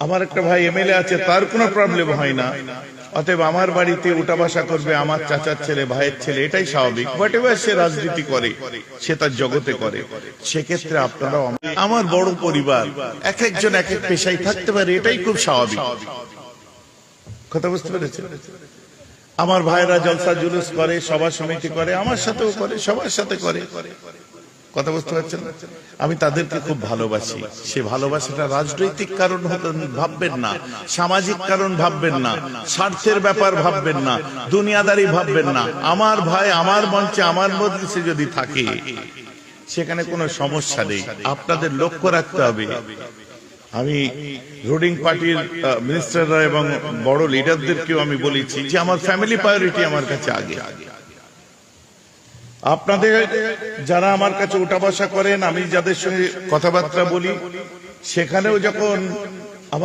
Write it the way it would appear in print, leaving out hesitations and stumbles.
আমার একটা ভাই এমএলএ আছে, তার কোনো প্রবলেম হয় না, অতএব আমার বাড়িতে উঠা বসা করবে আমার চাচার ছেলে, ভাইয়ের ছেলে, এটাই স্বাভাবিক। বাট এবার সে রাজনীতি করে, সে তার জগতে করে, সেক্ষেত্রে আপনারাও আমার বড় পরিবার, এক একজন এক এক পেশায় থাকতে পারে, এটাই খুব স্বাভাবিক। কথা বুঝতে পেরেছেন? আমার ভাইরা জলসা জুলুস করে, সভা সমিতি করে, আমার সাথেও করে, সবার সাথে করে। কথা বুঝতে পারছেন? আমি তাদেরকে খুব ভালোবাসি। সে ভালোবাসাটা রাজনৈতিক কারণ ভাববেন না, সামাজিক কারণ ভাববেন না, স্বার্থের ব্যাপার ভাববেন না, দুনিয়াদারি ভাববেন না। আমার ভাই আমার মঞ্চে আমার মজলিসে যদি থাকে, সেখানে কোনো সমস্যা নেই। আপনাদের লক্ষ্য রাখতে হবে। আমি রুলিং পার্টির মিনিস্টাররা এবং বড় লিডারদেরকেও আমি বলেছি যে আমার ফ্যামিলি প্রায়োরিটি আমার কাছে আগে। আপনাদের যারা আমার কাছে উঠা বসা করেন, আমি যাদের সঙ্গে কথাবার্তা বলি, সেখানেও যখন